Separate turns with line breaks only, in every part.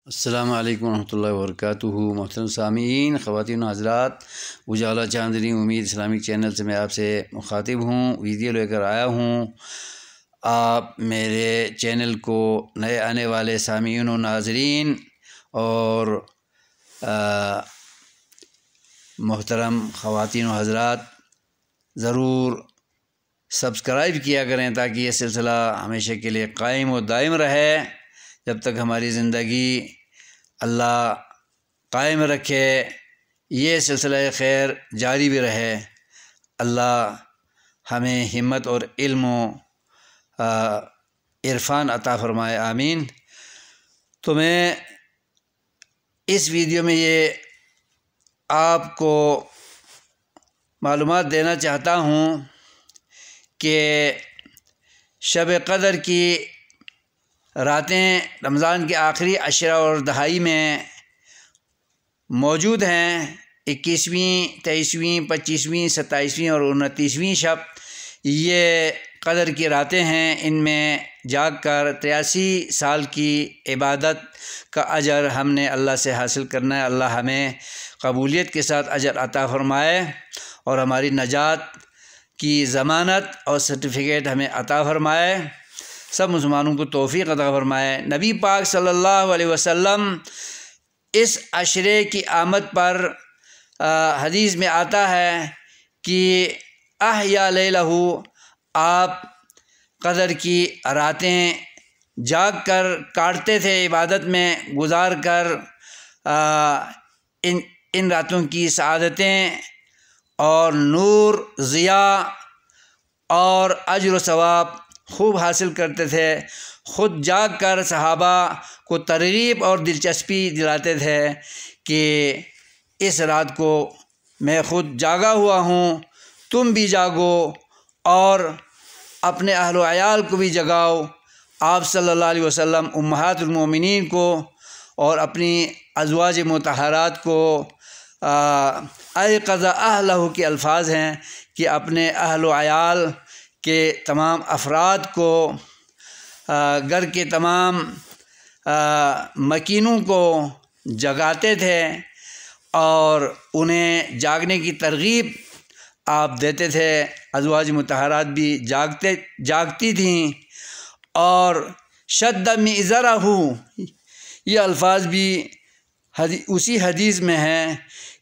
السلام علیکم ورحمۃ اللہ وبرکاتہ۔ محترم سامعین، خواتین و حضرات، اجالا چاندنی امید اسلامک چینل سے میں آپ سے مخاطب ہوں، ویڈیو لے کر آیا ہوں۔ آپ میرے چینل کو نئے آنے والے سامعین و ناظرین اور محترم خواتین و حضرات ضرور سبسکرائب کیا کریں تاکہ یہ سلسلہ ہمیشہ کے لیے قائم و دائم رہے، جب تک ہماری زندگی اللہ قائم رکھے، یہ سلسلہ خیر جاری بھی رہے۔ اللہ ہمیں ہمت اور علم و عرفان عطا فرمائے، آمین۔ تو میں اس ویڈیو میں یہ آپ کو معلومات دینا چاہتا ہوں کہ شب قدر کی راتیں رمضان کے آخری عشرہ اور دہائی میں موجود ہیں۔ 21ویں، 23ویں، 25ویں، 27ویں اور 29ویں شب یہ قدر کی راتیں ہیں۔ ان میں جاگ کر 83 سال کی عبادت کا اجر ہم نے اللہ سے حاصل کرنا ہے۔ اللہ ہمیں قبولیت کے ساتھ اجر عطا فرمائے اور ہماری نجات کی ضمانت اور سرٹیفکیٹ ہمیں عطا فرمائے، سب مسلمانوں کو توفیق عطا فرمائے۔ نبی پاک صلی اللہ علیہ وسلم اس عشرے کی آمد پر حدیث میں آتا ہے کہ احیا لیلہ، آپ قدر کی راتیں جاگ کر کاٹتے تھے، عبادت میں گزار کر ان راتوں کی سعادتیں اور نور، ضیاء اور اجر و ثواب خوب حاصل کرتے تھے۔ خود جاگ کر صحابہ کو ترغیب اور دلچسپی دلاتے تھے کہ اس رات کو میں خود جاگا ہوا ہوں، تم بھی جاگو اور اپنے اہل و عیال کو بھی جگاؤ۔ آپ صلی اللہ علیہ وسلم امہات المومنین کو اور اپنی ازواج مطہرات کو ایقظ اہلہ کے الفاظ ہیں کہ اپنے اہل و عیال کے تمام افراد کو، گھر کے تمام مکینوں کو جگاتے تھے اور انہیں جاگنے کی ترغیب آپ دیتے تھے۔ ازواج مطہرات بھی جاگتی تھیں۔ اور شد مئزرہ، یہ الفاظ بھی اسی حدیث میں ہیں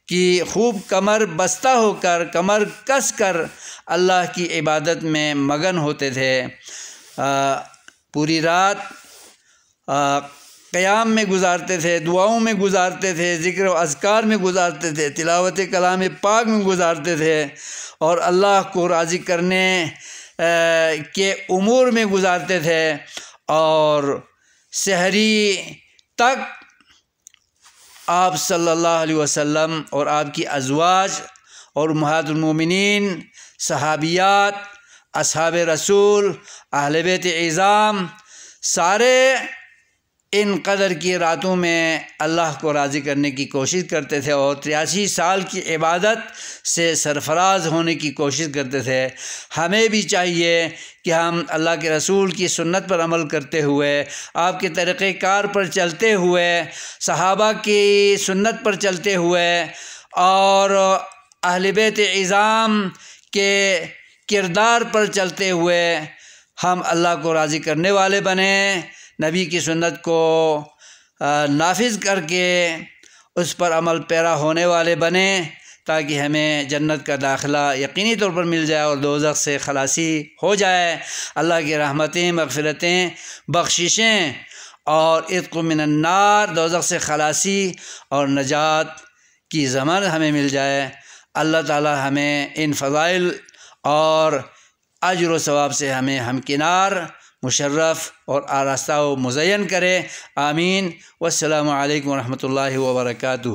کہ خوب کمر بستہ ہو کر، کمر کس کر اللہ کی عبادت میں مگن ہوتے تھے۔ پوری رات قیام میں گزارتے تھے، دعاؤں میں گزارتے تھے، ذکر و اذکار میں گزارتے تھے، تلاوت کلام پاک میں گزارتے تھے اور اللہ کو راضی کرنے کے امور میں گزارتے تھے۔ اور سحری تک آپ صلی اللہ علیہ وسلم اور آپ کی ازواج اور امہات المومنین، صحابیات، اصحاب رسول، اہل بیت اعظام، سارے ان قدر کی راتوں میں اللہ کو راضی کرنے کی کوشش کرتے تھے اور 83 سال کی عبادت سے سرفراز ہونے کی کوشش کرتے تھے۔ ہمیں بھی چاہیے کہ ہم اللہ کے رسول کی سنت پر عمل کرتے ہوئے، آپ کے طریقہ کار پر چلتے ہوئے، صحابہ کی سنت پر چلتے ہوئے اور اہل بیت اعظام کے کردار پر چلتے ہوئے ہم اللہ کو راضی کرنے والے بنیں، نبی کی سنت کو نافذ کر کے اس پر عمل پیرا ہونے والے بنیں، تاکہ ہمیں جنت کا داخلہ یقینی طور پر مل جائے اور دوزخ سے خلاصی ہو جائے۔ اللہ کی رحمتیں، مغفرتیں، بخششیں اور عتق من النار، دوزخ سے خلاصی اور نجات کی ضمانت ہمیں مل جائے۔ اللہ تعالی ہمیں ان فضائل اور اجر و ثواب سے ہمیں ہمکنار، مشرف اور آراستہ و مزین کرے، آمین۔ والسلام علیکم ورحمۃ اللہ وبرکاتہ۔